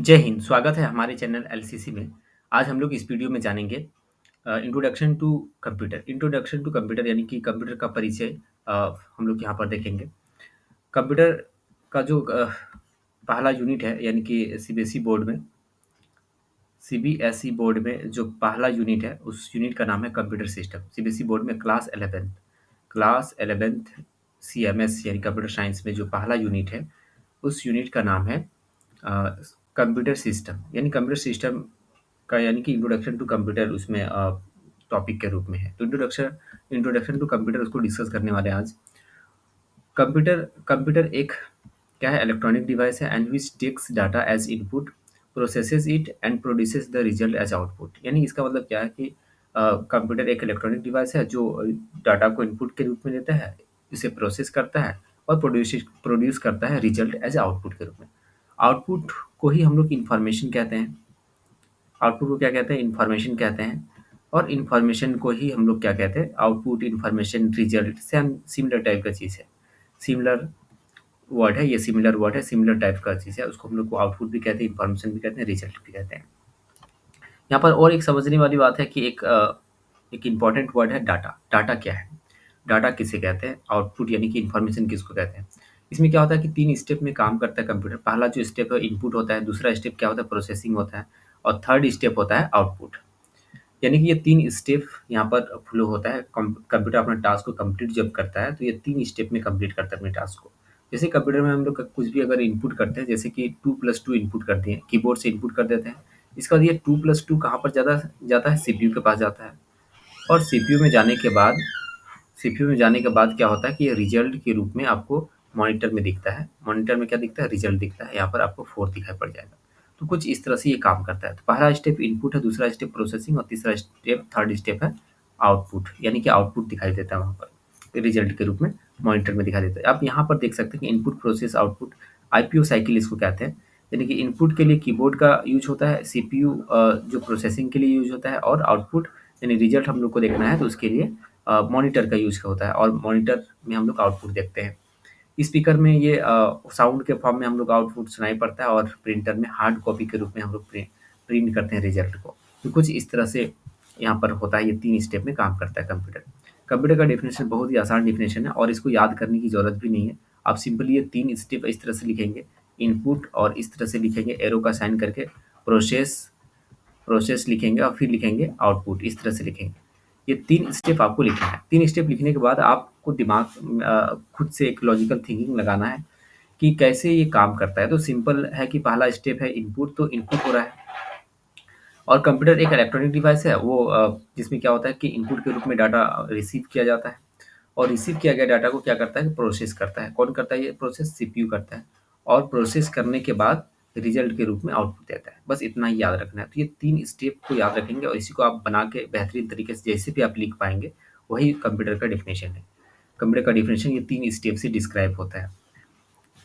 जय हिंद, स्वागत है हमारे चैनल एलसीसी में। आज हम लोग इस वीडियो में जानेंगे introduction to computer. Introduction to computer यानी कि कंप्यूटर का परिचय हम लोग यहाँ पर देखेंगे। कंप्यूटर का जो पहला यूनिट है यानी कि सीबीएसई बोर्ड में जो पहला यूनिट है उस यूनिट का नाम है कंप्यूटर सिस्टम। सीबीएसई बोर्ड में क्लास 11th सीएमएस यानी कंप्यूटर साइंस में जो पहला यूनिट है उस यूनिट का नाम है कंप्यूटर सिस्टम। यानी कंप्यूटर सिस्टम का यानी कि इंट्रोडक्शन टू कंप्यूटर उसमें टॉपिक के रूप में है। तो इंट्रोडक्शन टू कंप्यूटर उसको डिस्कस करने वाले हैं आज। कंप्यूटर कंप्यूटर एक क्या है, इलेक्ट्रॉनिक डिवाइस है and which takes data as input, processes it and produces the result as output. यानी इसका मतलब क्या है कि कंप्यूटर एक इलेक्ट्रॉनिक डिवाइस है जो डाटा को इनपुट के रूप में लेता है, इसे प्रोसेस करता है और प्रोड्यूस करता है रिजल्ट एज आउटपुट के रूप में। आउटपुट को ही हम लोग इंफॉर्मेशन कहते हैं। आउटपुट को क्या कहते हैं, इंफॉर्मेशन कहते हैं। और इंफॉर्मेशन को ही हम लोग क्या कहते हैं, output, information, result same similar type का चीज़ है। सिमिलर वर्ड है, ये सिमिलर वर्ड है, सिमिलर टाइप का चीज़ है। उसको हम लोग को आउटपुट भी कहते हैं, इंफॉर्मेशन भी कहते हैं, रिजल्ट भी कहते हैं। यहाँ पर और एक समझने वाली बात है कि एक इम्पॉर्टेंट वर्ड है डाटा। डाटा क्या है, डाटा किसे कहते हैं, आउटपुट यानी कि इन्फॉर्मेशन किसको कहते हैं। इसमें क्या होता है कि 3 स्टेप में काम करता है कंप्यूटर। पहला जो स्टेप है इनपुट होता है, दूसरा स्टेप क्या होता है, प्रोसेसिंग होता है और थर्ड स्टेप होता है आउटपुट। यानी कि ये 3 स्टेप यहाँ पर फ्लो होता है। कंप्यूटर अपना टास्क को कंप्लीट जब करता है तो ये 3 स्टेप में कंप्लीट करता है अपने टास्क को। जैसे कंप्यूटर में हम लोग कुछ भी अगर इनपुट करते हैं, जैसे कि 2+2 इनपुट कर दिए, कीबोर्ड से इनपुट कर देते हैं। इसका बाद ये 2+2 कहाँ पर ज़्यादा जाता है, सीपीयू के पास जाता है। और सीपीयू में जाने के बाद क्या होता है कि ये रिजल्ट के रूप में आपको मॉनिटर में दिखता है। मॉनिटर में क्या दिखता है, रिजल्ट दिखता है। यहाँ पर आपको 4 दिखाई पड़ जाएगा। तो कुछ इस तरह से ये काम करता है। तो पहला स्टेप इनपुट है, दूसरा स्टेप प्रोसेसिंग और तीसरा स्टेप, थर्ड स्टेप है आउटपुट। यानी कि आउटपुट दिखाई देता है वहाँ पर रिजल्ट के रूप में, मॉनिटर में दिखाई देता है। आप यहाँ पर देख सकते हैं कि input, process, output, IPO cycle इसको कहते हैं। यानी कि इनपुट के लिए कीबोर्ड का यूज होता है, सीपीयू जो प्रोसेसिंग के लिए यूज होता है, और आउटपुट यानी रिजल्ट हम लोग को देखना है तो उसके लिए मॉनिटर का यूज होता है और मॉनिटर में हम लोग आउटपुट देखते हैं। स्पीकर में ये साउंड के फॉर्म में हम लोग आउटपुट सुनाई पड़ता है और प्रिंटर में हार्ड कॉपी के रूप में हम लोग प्रिंट करते हैं रिजल्ट को। तो कुछ इस तरह से यहाँ पर होता है, ये 3 स्टेप में काम करता है कंप्यूटर। कंप्यूटर का डेफिनेशन बहुत ही आसान डेफिनेशन है और इसको याद करने की ज़रूरत भी नहीं है। आप सिंपली ये 3 स्टेप इस तरह से लिखेंगे, इनपुट, और इस तरह से लिखेंगे एरो का साइन करके, प्रोसेस प्रोसेस लिखेंगे और फिर लिखेंगे आउटपुट, इस तरह से लिखेंगे। ये 3 स्टेप आपको लिखना है। 3 स्टेप लिखने के बाद आपको दिमाग खुद से एक लॉजिकल थिंकिंग लगाना है कि कैसे ये काम करता है। तो सिंपल है कि पहला स्टेप है इनपुट, तो इनपुट हो रहा है। और कंप्यूटर एक इलेक्ट्रॉनिक डिवाइस है, वो जिसमें क्या होता है कि इनपुट के रूप में डाटा रिसीव किया जाता है और रिसीव किया गया डाटा को क्या करता है कि प्रोसेस करता है। कौन करता है ये प्रोसेस, सीपीयू करता है। और प्रोसेस करने के बाद रिजल्ट के रूप में आउटपुट देता है। बस इतना ही याद रखना है। तो ये 3 स्टेप को याद रखेंगे और इसी को आप बना के बेहतरीन तरीके से जैसे भी आप लिख पाएंगे, वही कंप्यूटर का डेफिनेशन है। कंप्यूटर का डेफिनेशन ये 3 स्टेप से डिस्क्राइब होता है।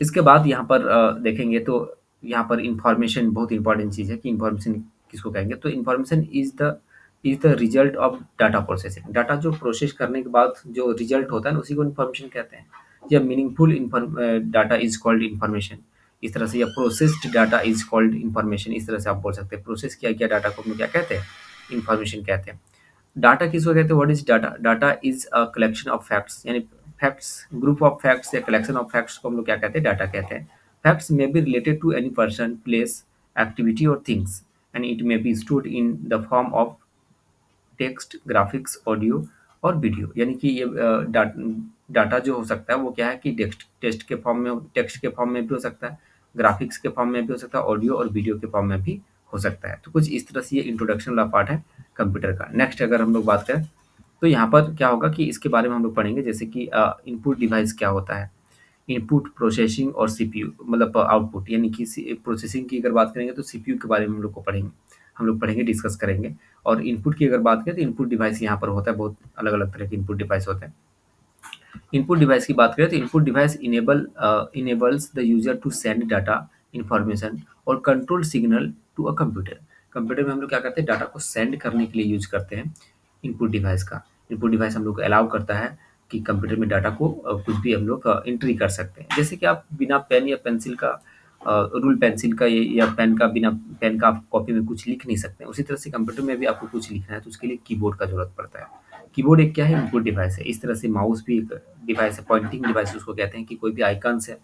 इसके बाद यहाँ पर देखेंगे तो यहाँ पर इंफॉर्मेशन बहुत इंपॉर्टेंट चीज़ है कि इंफॉर्मेशन किसको कहेंगे। तो information is the result of data processing. Data जो प्रोसेस करने के बाद जो रिजल्ट होता है ना, उसी को इंफॉर्मेशन कहते हैं। या meaningful data is called information, इस तरह से। या processed data is called information, इस तरह से आप बोल सकते हैं। प्रोसेस किया गया डाटा को हम लोग क्या कहते हैं, इंफॉर्मेशन कहते हैं। डाटा किसको कहते हैं, what is data, data is a collection of facts. यानी फैक्ट्स, ग्रुप ऑफ फैक्ट्स या कलेक्शन ऑफ फैक्ट्स को हम लोग क्या कहते हैं, डाटा कहते हैं। Facts may be related to any person, place, activity और things and it may be stored in the form of text, graphics, audio और वीडियो। यानी कि ये डाटा जो हो सकता है वो क्या है कि टेक्स्ट के फॉर्म में भी हो सकता है, ग्राफिक्स के फॉर्म में भी हो सकता है, ऑडियो और वीडियो के फॉर्म में भी हो सकता है। तो कुछ इस तरह से ये इंट्रोडक्शन वाला पार्ट है कंप्यूटर का। नेक्स्ट अगर हम लोग बात करें तो यहाँ पर क्या होगा कि इसके बारे में हम लोग पढ़ेंगे, जैसे कि इनपुट डिवाइस क्या होता है, इनपुट, प्रोसेसिंग और सीपीयू, मतलब आउटपुट। यानी कि प्रोसेसिंग की अगर बात करेंगे तो सीपीयू के बारे में हम लोग पढ़ेंगे, डिस्कस करेंगे। और इनपुट की अगर बात करें तो इनपुट डिवाइस यहाँ पर होता है, बहुत अलग अलग तरह के इनपुट डिवाइस होते हैं। इनपुट डिवाइस की बात करें तो input device enables the user to send data, information और control signal to a computer. Computer में हम लोग क्या करते हैं, डाटा को सेंड करने के लिए यूज करते हैं इनपुट डिवाइस का। इनपुट डिवाइस हम लोग को अलाउ करता है कि कंप्यूटर में डाटा को कुछ भी हम लोग एंट्री कर सकते हैं। जैसे कि आप बिना पेन या पेंसिल का रूल पेंसिल का ये या पेन का बिना पेन का आप कॉपी में कुछ लिख नहीं सकते हैं। उसी तरह से कंप्यूटर में भी आपको कुछ लिखना है तो उसके लिए कीबोर्ड का ज़रूरत पड़ता है। कीबोर्ड एक क्या है इनपुट डिवाइस है। इस तरह से माउस भी एक डिवाइस है, पॉइंटिंग डिवाइस उसको कहते हैं कि कोई भी आइकन्स है,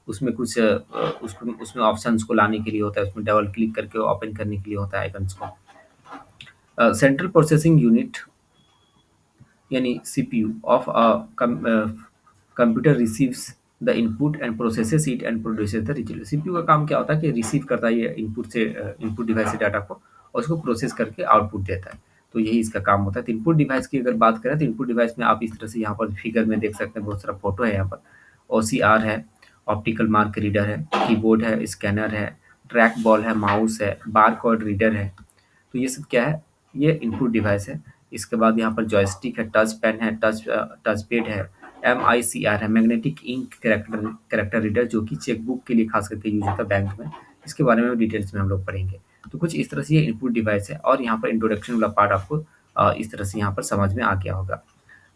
उसमें कुछ उसको उसमें ऑप्शंस को लाने के लिए होता है, उसमें डबल क्लिक करके ओपन करने के लिए होता है आइकन्स को। सेंट्रल प्रोसेसिंग यूनिट यानी CPU of computer receives the input and processes it and produces the result. CPU का काम क्या होता है कि रिसीव करता है ये इनपुट से इनपुट डिवाइस से डाटा को और उसको प्रोसेस करके आउटपुट देता है। तो यही इसका काम होता है। तो इनपुट डिवाइस की अगर बात करें तो इनपुट डिवाइस में आप इस तरह से यहाँ पर फिगर में देख सकते हैं, बहुत सारा फोटो है यहाँ पर। ओसीआर है, ऑप्टिकल मार्क रीडर है, कीबोर्ड है, स्कैनर है, ट्रैक बॉल है, माउस है, बार कोड रीडर है। तो ये सब क्या है? ये इनपुट डिवाइस है। इसके बाद यहाँ पर जॉयस्टिक है, टच पेन है, टच पैड है, एमआईसीआर है, magnetic ink character character reader जो कि चेकबुक के लिए खास करके यूज होता है बैंक में। इसके बारे में डिटेल्स में हम लोग पढ़ेंगे। तो कुछ इस तरह से ये इनपुट डिवाइस है और यहाँ पर इंट्रोडक्शन वाला पार्ट आपको इस तरह से यहाँ पर समझ में आ गया होगा।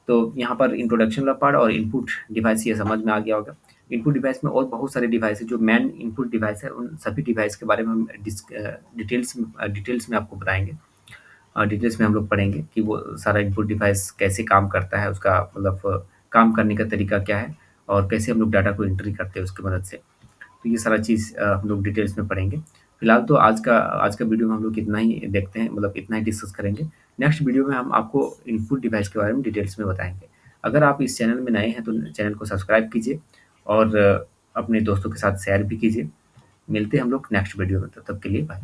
तो यहाँ पर इंट्रोडक्शन वाला पार्ट और इनपुट डिवाइस ये समझ में आ गया होगा। इनपुट डिवाइस में और बहुत सारे डिवाइस है जो मेन इनपुट डिवाइस है, उन सभी डिवाइस के बारे में हम डिटेल्स में आपको बताएंगे। डिटेल्स में हम लोग पढ़ेंगे कि वो सारा इनपुट डिवाइस कैसे काम करता है, उसका मतलब काम करने का तरीका क्या है और कैसे हम लोग डाटा को एंट्री करते हैं उसकी मदद से। तो ये सारा चीज़ हम लोग डिटेल्स में पढ़ेंगे। फिलहाल तो आज का वीडियो में हम लोग इतना ही देखते हैं, मतलब इतना ही डिस्कस करेंगे। नेक्स्ट वीडियो में हम आपको इनपुट डिवाइस के बारे में डिटेल्स में बताएँगे। अगर आप इस चैनल में नए हैं तो चैनल को सब्सक्राइब कीजिए और अपने दोस्तों के साथ शेयर भी कीजिए। मिलते हैं हम लोग नेक्स्ट वीडियो में, तब तक के लिए बाय।